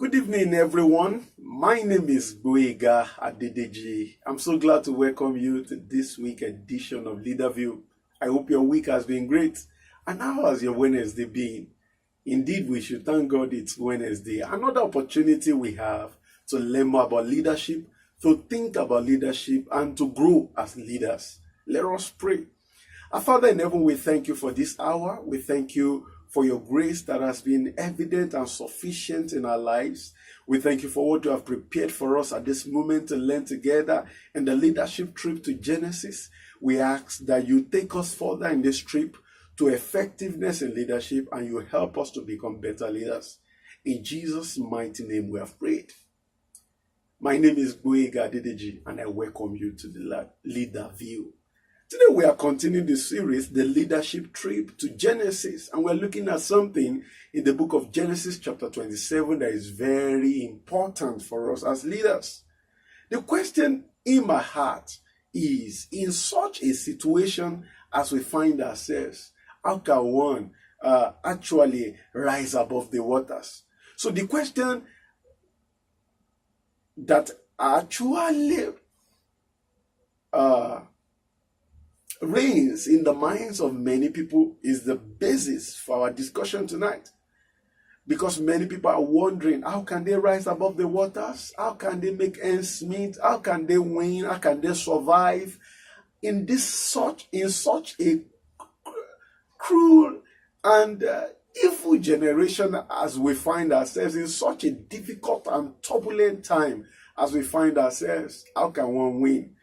Good evening, everyone. My name is Gboyega Adedeji. I'm so glad to welcome you to this week edition of Leaderview. I hope your week has been great. And how has your Wednesday been? Indeed, we should thank God it's Wednesday. Another opportunity we have to learn more about leadership, to think about leadership, and to grow as leaders. Let us pray. Our Father in heaven, we thank you for this hour. We thank you for your grace that has been evident and sufficient in our lives. We thank you for what you have prepared for us at this moment to learn together in the leadership trip to Genesis. We ask that you take us further in this trip to effectiveness in leadership and you help us to become better leaders. In Jesus' mighty name we have prayed. My name is Gboyega Adedeji and I welcome you to the Leaderview. Today we are continuing the series, the leadership trip to Genesis, and we're looking at something in the book of Genesis chapter 27 that is very important for us as leaders. The question in my heart is, in such a situation as we find ourselves, how can one actually rise above the waters? So the question that actually reigns in the minds of many people is the basis for our discussion tonight. Because many people are wondering, how can they rise above the waters? How can they make ends meet? How can they win? How can they survive in such a cruel and evil generation as we find ourselves, in such a difficult and turbulent time as we find ourselves? How can one win?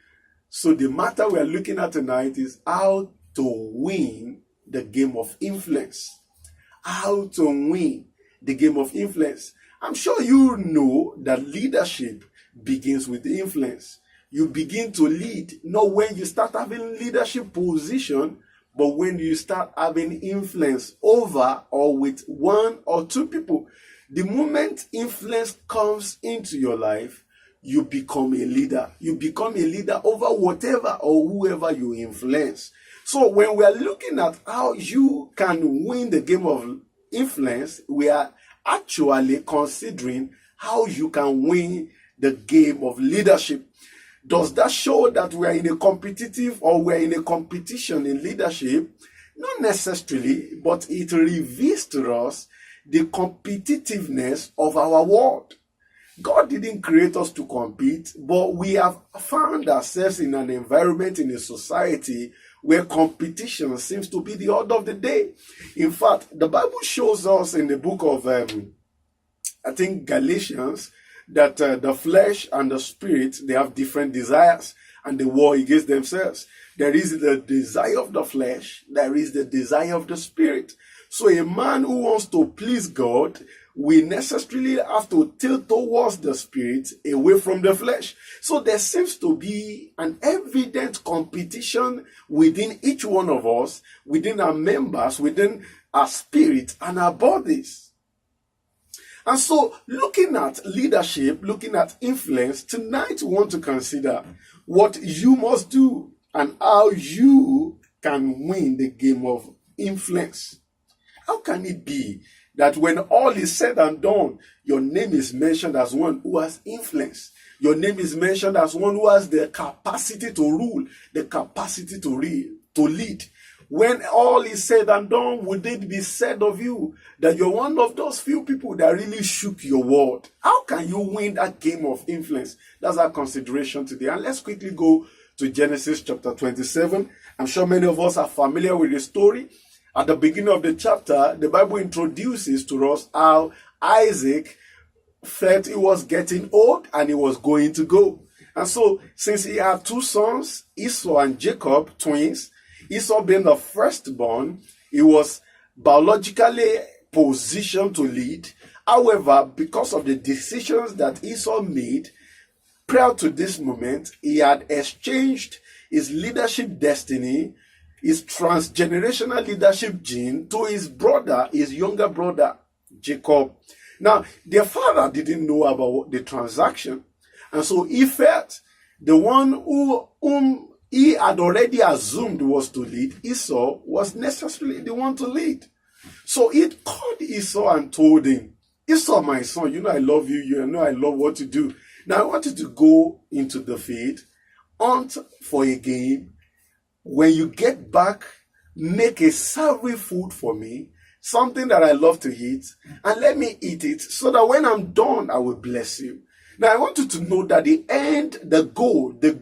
So the matter we are looking at tonight is how to win the game of influence. How to win the game of influence. I'm sure you know that leadership begins with influence. You begin to lead, not when you start having leadership position, but when you start having influence over or with one or two people. The moment influence comes into your life, you become a leader. You become a leader over whatever or whoever you influence. So when we are looking at how you can win the game of influence, we are actually considering how you can win the game of leadership. Does that show that we are in a competitive or we are in a competition in leadership? Not necessarily, but it reveals to us the competitiveness of our world. God didn't create us to compete, but we have found ourselves in an environment, in a society where competition seems to be the order of the day. In fact, the Bible shows us in the book of, Galatians, that the flesh and the spirit, they have different desires and they war against themselves. There is the desire of the flesh, there is the desire of the spirit. So a man who wants to please God, we necessarily have to tilt towards the spirit, away from the flesh. So there seems to be an evident competition within each one of us, within our members, within our spirit and our bodies. And so looking at leadership, looking at influence, tonight we want to consider what you must do and how you can win the game of influence. How can it be that when all is said and done, your name is mentioned as one who has influence? Your name is mentioned as one who has the capacity to rule, the capacity to lead. When all is said and done, would it be said of you that you're one of those few people that really shook your world? How can you win that game of influence? That's our consideration today. And let's quickly go to Genesis chapter 27. I'm sure many of us are familiar with the story. At the beginning of the chapter, the Bible introduces to us how Isaac felt he was getting old and he was going to go. And so, since he had two sons, Esau and Jacob, twins, Esau being the firstborn, he was biologically positioned to lead. However, because of the decisions that Esau made prior to this moment, he had exchanged his leadership destiny, his transgenerational leadership gene, to his brother, his younger brother, Jacob. Now, their father didn't know about the transaction. And so he felt the one whom he had already assumed was to lead, Esau, was necessarily the one to lead. So he called Esau and told him, Esau, my son, you know I love you. You know I love what you do. Now I want you to go into the field, hunt for a game. When you get back, make a savory food for me, something that I love to eat, and let me eat it so that when I'm done, I will bless you. Now, I want you to know that the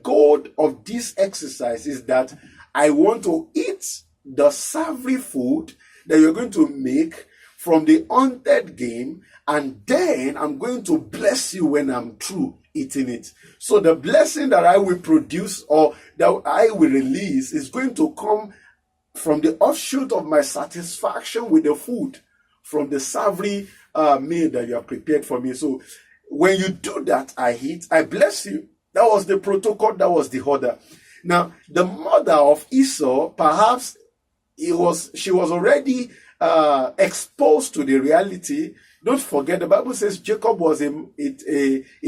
goal of this exercise is that I want to eat the savory food that you're going to make from the hunted game, and then I'm going to bless you when I'm through eating it. So the blessing that I will produce or that I will release is going to come from the offshoot of my satisfaction with the food, from the savory meal that you have prepared for me. So when you do that, I eat, I bless you. That was the protocol, that was the order. Now, the mother of Esau, perhaps she was already exposed to the reality. Don't forget, the Bible says Jacob was a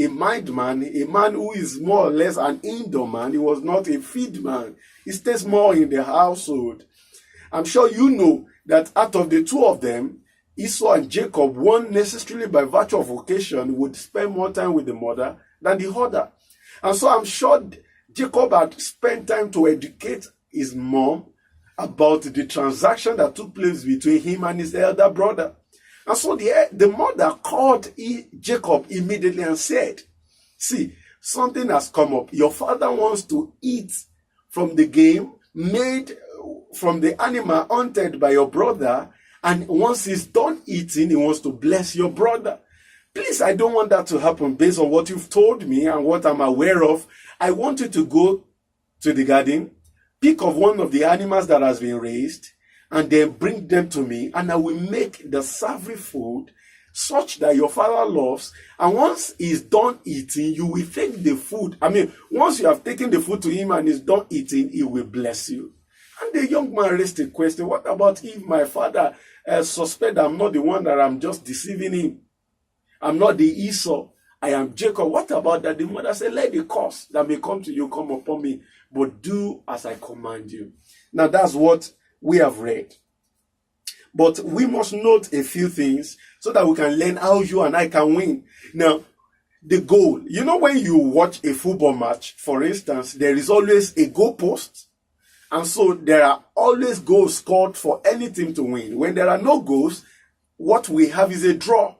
mind man, a man who is more or less an indoor man. He was not a feed man. He stays more in the household. I'm sure you know that out of the two of them, Esau and Jacob, one necessarily by virtue of occasion would spend more time with the mother than the other. And so I'm sure Jacob had spent time to educate his mom about the transaction that took place between him and his elder brother. And so the mother called Jacob immediately and said, see, something has come up. Your father wants to eat from the game made from the animal hunted by your brother. And once he's done eating, he wants to bless your brother. Please, I don't want that to happen based on what you've told me and what I'm aware of. I want you to go to the garden, pick of one of the animals that has been raised, and then bring them to me, and I will make the savory food such that your father loves. And once he's done eating, you will take the food. Once you have taken the food to him and he's done eating, he will bless you. And the young man raised a question, what about if my father suspect I'm not the one, that I'm just deceiving him? I'm not the Esau, I am Jacob. What about that? The mother said, let the curse that may come to you come upon me, but do as I command you. Now that's what we have read. But we must note a few things so that we can learn how you and I can win. Now, the goal, you know, when you watch a football match, for instance, there is always a goal post. And so there are always goals scored for any team to win. When there are no goals, what we have is a draw.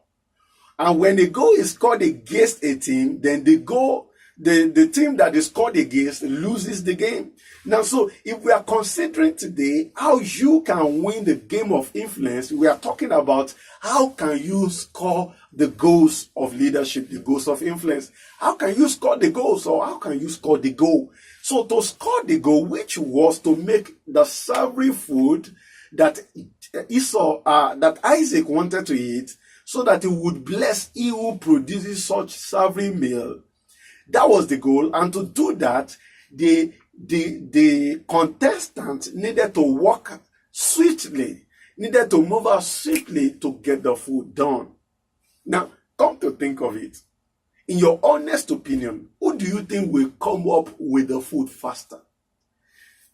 And when a goal is scored against a team, then the team that is scored against loses the game. Now, so if we are considering today how you can win the game of influence, we are talking about how can you score the goals of leadership, the goals of influence. How can you score the goals, or how can you score the goal? So to score the goal, which was to make the savory food that that Isaac wanted to eat, so that he would bless he who produces such savory meal. That was the goal. And to do that, the contestant needed to work swiftly, needed to move out swiftly to get the food done. Now, come to think of it, in your honest opinion, who do you think will come up with the food faster?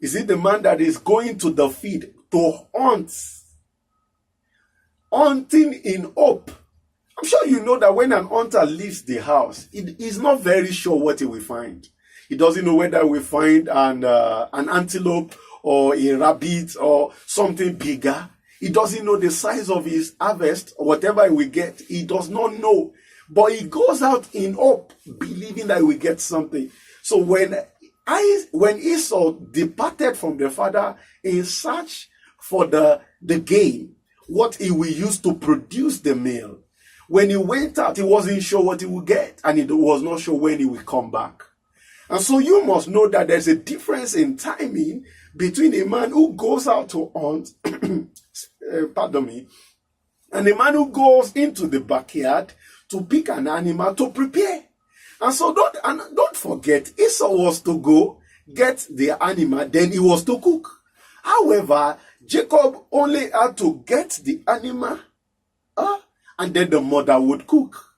Is it the man that is going to the field to hunt? Hunting in hope. I'm sure you know that when an hunter leaves the house, he's not very sure what he will find. He doesn't know whether he will find an antelope or a rabbit or something bigger. He doesn't know the size of his harvest or whatever he will get. He does not know. But he goes out in hope, believing that he will get something. So when Esau departed from the father in search for the game, what he will use to produce the meal, when he went out, he wasn't sure what he would get, and he was not sure when he would come back. And so you must know that there's a difference in timing between a man who goes out to hunt, and a man who goes into the backyard to pick an animal to prepare. And so don't forget, Esau was to go get the animal, then he was to cook. However, Jacob only had to get the animal, and then the mother would cook.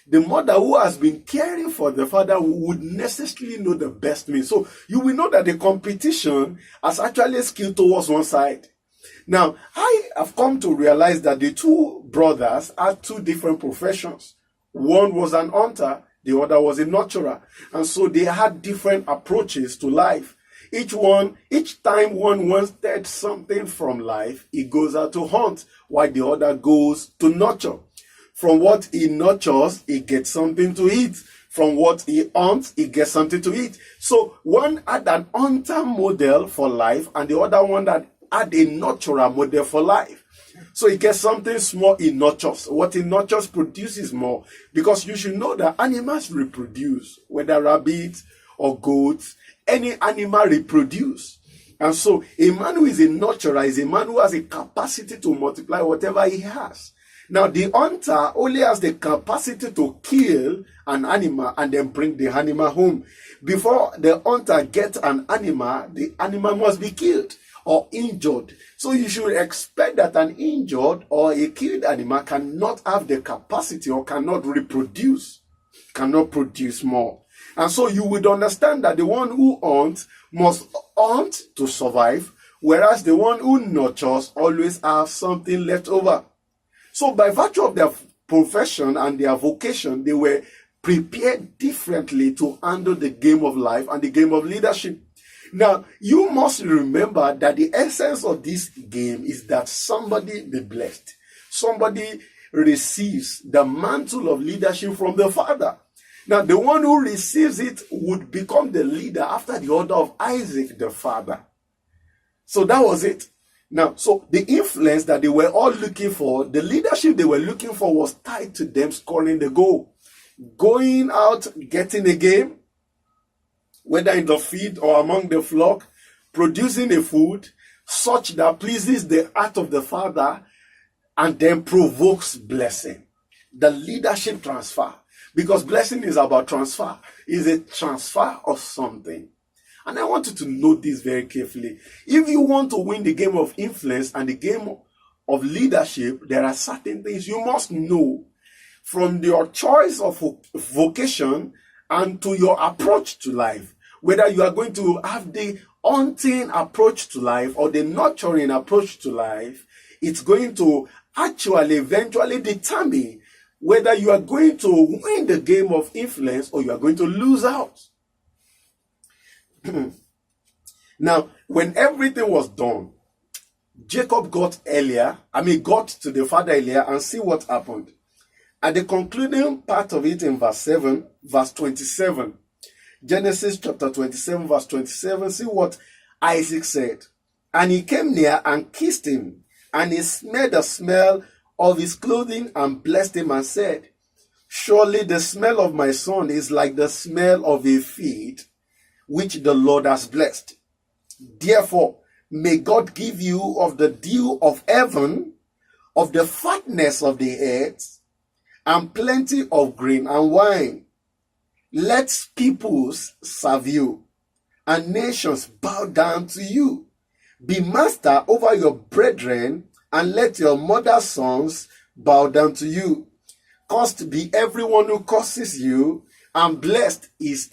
The mother who has been caring for the father would necessarily know the best meal. So you will know that the competition has actually skewed towards one side. Now, I have come to realize that the two brothers had two different professions. One was an hunter, the other was a nurturer. And so they had different approaches to life. Each time one wanted something from life, he goes out to hunt, while the other goes to nurture. From what he nurtures, he gets something to eat. From what he hunts, he gets something to eat. So one had an hunter model for life, and the other one that had a nurturer model for life. So he gets something small, he nurtures. What he nurtures produces more. Because you should know that animals reproduce, whether rabbits or goats, any animal reproduce. And so a man who is a nurturer is a man who has a capacity to multiply whatever he has. Now the hunter only has the capacity to kill an animal and then bring the animal home. Before the hunter gets an animal, the animal must be killed or injured. So you should expect that an injured or a killed animal cannot have the capacity or cannot reproduce, cannot produce more. And so you would understand that the one who hunts must hunt to survive, whereas the one who nurtures always has something left over. So by virtue of their profession and their vocation, they were prepared differently to handle the game of life and the game of leadership. Now, you must remember that the essence of this game is that somebody be blessed. Somebody receives the mantle of leadership from the Father. Now, the one who receives it would become the leader after the order of Isaac, the father. So that was it. Now, so the influence that they were all looking for, the leadership they were looking for was tied to them scoring the goal. Going out, getting a game, whether in the field or among the flock, producing a food such that pleases the heart of the Father and then provokes blessing. The leadership transfer. Because blessing is about transfer. It's a transfer of something. And I want you to note this very carefully. If you want to win the game of influence and the game of leadership, there are certain things you must know from your choice of vocation and to your approach to life. Whether you are going to have the hunting approach to life or the nurturing approach to life, it's going to actually eventually determine whether you are going to win the game of influence or you are going to lose out. Now, when everything was done, Jacob got to the father earlier and see what happened. At the concluding part of it in verse 27, Genesis chapter 27, verse 27, see what Isaac said. And he came near and kissed him, and he smelled the smell of his clothing and blessed him and said, surely the smell of my son is like the smell of a field which the Lord has blessed. Therefore, may God give you of the dew of heaven, of the fatness of the earth, and plenty of grain and wine. Let peoples serve you, and nations bow down to you. Be master over your brethren, and let your mother's sons bow down to you. Cursed be everyone who curses you, and blessed is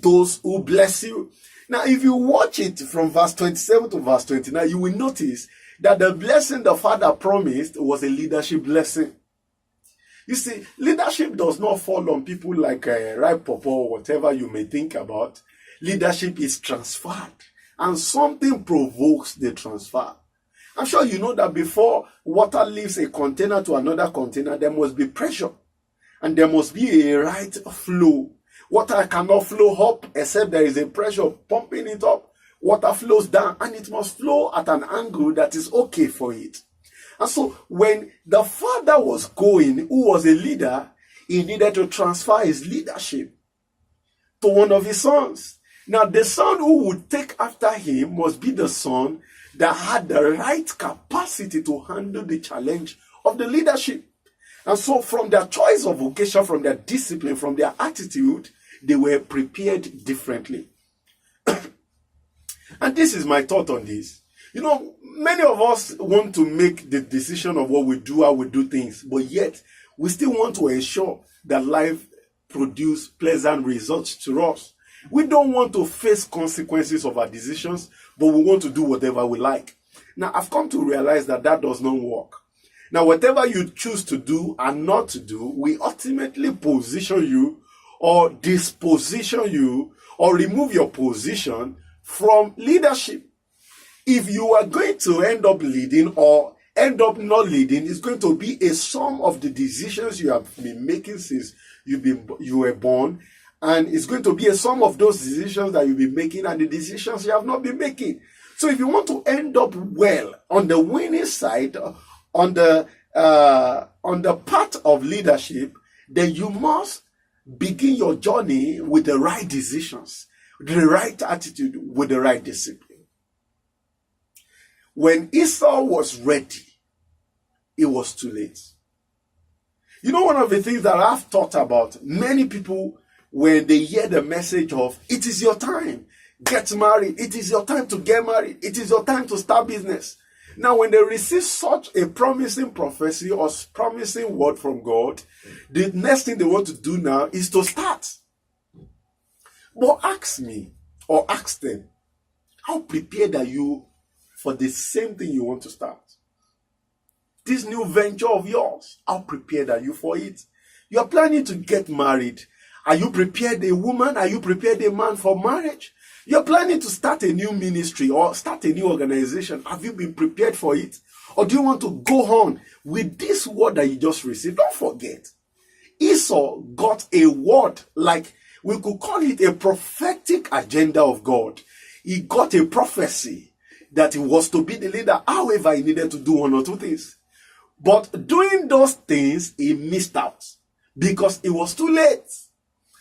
those who bless you. Now, if you watch it from verse 27 to verse 29, you will notice that the blessing the Father promised was a leadership blessing. You see, leadership does not fall on people like ripe pawpaw or whatever you may think about. Leadership is transferred, and something provokes the transfer. I'm sure you know that before water leaves a container to another container, there must be pressure, and there must be a right flow. Water cannot flow up except there is a pressure pumping it up. Water flows down, and it must flow at an angle that is okay for it. And so when the father was going, who was a leader, he needed to transfer his leadership to one of his sons. Now, the son who would take after him must be the son that had the right capacity to handle the challenge of the leadership. And so from their choice of vocation, from their discipline, from their attitude, they were prepared differently. And this is my thought on this. You know, many of us want to make the decision of what we do, how we do things, but yet we still want to ensure that life produces pleasant results to us. We don't want to face consequences of our decisions, but we want to do whatever we like. Now, I've come to realize that that does not work. Now, whatever you choose to do and not to do, will ultimately position you or disposition you or remove your position from leadership. If you are going to end up leading or end up not leading, it's going to be a sum of the decisions you have been making since you were born, and it's going to be a sum of those decisions that you'll be making and the decisions you have not been making. So if you want to end up well on the winning side, on the path of leadership, then you must begin your journey with the right decisions, the right attitude, with the right discipline. When Esau was ready, it was too late. You know, one of the things that I've thought about, many people, when they hear the message of, it is your time, get married, it is your time to get married, it is your time to start business. Now, when they receive such a promising prophecy or promising word from God, the next thing they want to do now is to start. But ask me, or ask them, how prepared are you for the same thing you want to start? This new venture of yours, how prepared are you for it? You are planning to get married. Are you prepared, a woman? Are you prepared, a man, for marriage? You're planning to start a new ministry or start a new organization. Have you been prepared for it? Or do you want to go on with this word that you just received? Don't forget, Esau got a word, like we could call it a prophetic agenda of God. He got a prophecy that he was to be the leader. However, he needed to do one or two things. But doing those things, he missed out because it was too late.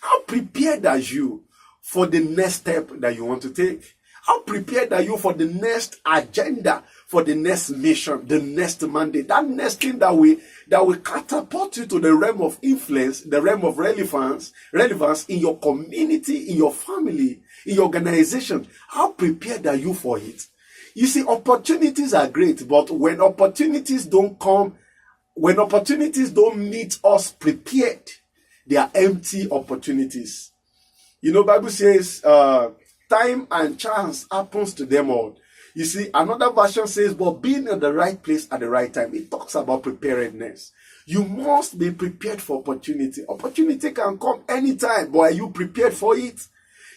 How prepared are you for the next step that you want to take? How prepared are you for the next agenda, for the next mission, the next mandate, that next thing that will catapult you to the realm of influence, the realm of relevance in your community, in your family, in your organization? How prepared are you for it? You see, opportunities are great, but when opportunities don't come, when opportunities don't meet us prepared, they are empty opportunities. You know, Bible says, time and chance happens to them all. You see, another version says, but being in the right place at the right time. It talks about preparedness. You must be prepared for opportunity. Opportunity can come anytime, but are you prepared for it?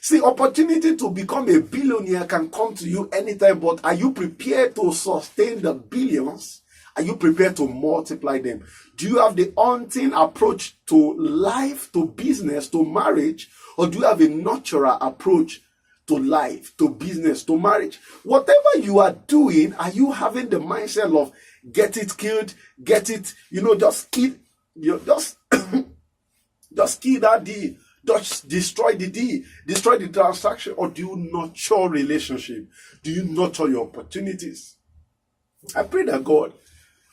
See, opportunity to become a billionaire can come to you anytime, but are you prepared to sustain the billions? Are you prepared to multiply them? Do you have the hunting approach to life, to business, to marriage? Or do you have a natural approach to life, to business, to marriage? Whatever you are doing, are you having the mindset of get it killed, get it, just kill, just kill that deal, just destroy the deal, destroy the transaction? Or do you nurture relationship? Do you nurture your opportunities? I pray that God,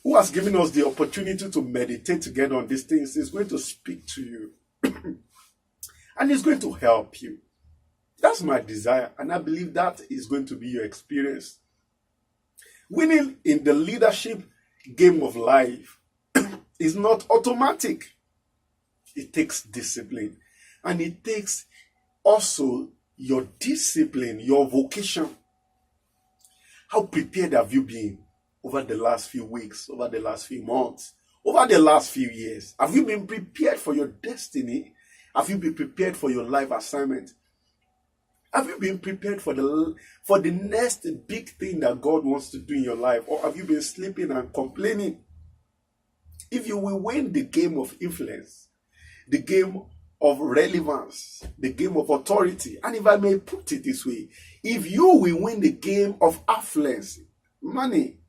who has given us the opportunity to meditate together on these things, is going to speak to you. And it's going to help you. That's my desire. And I believe that is going to be your experience. Winning in the leadership game of life is not automatic. It takes discipline. And it takes also your discipline, your vocation. How prepared have you been over the last few weeks, over the last few months, over the last few years? Have you been prepared for your destiny? Have you been prepared for your life assignment? Have you been prepared for the next big thing that God wants to do in your life? Or have you been sleeping and complaining? If you will win the game of influence, the game of relevance, the game of authority, and if I may put it this way, if you will win the game of affluence, money,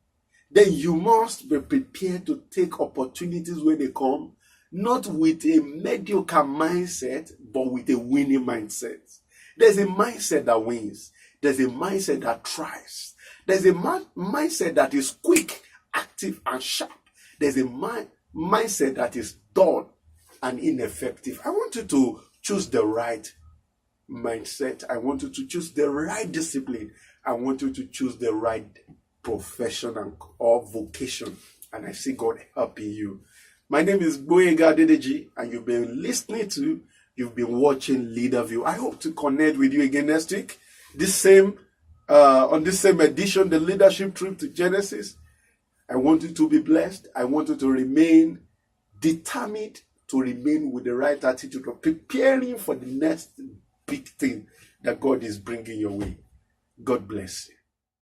then you must be prepared to take opportunities when they come, not with a mediocre mindset, but with a winning mindset. There's a mindset that wins. There's a mindset that thrives. There's a mindset that is quick, active, and sharp. There's a mindset that is dull and ineffective. I want you to choose the right mindset. I want you to choose the right discipline. I want you to choose the right profession or vocation. And I see God helping you. My name is Gboyega Adedeji, and you've been listening to You've been watching Leaderview. I hope to connect with you again next week. On this same edition, the leadership trip to Genesis. I want you to be blessed. I want you to remain determined, to remain with the right attitude of preparing for the next big thing that God is bringing your way. God bless you.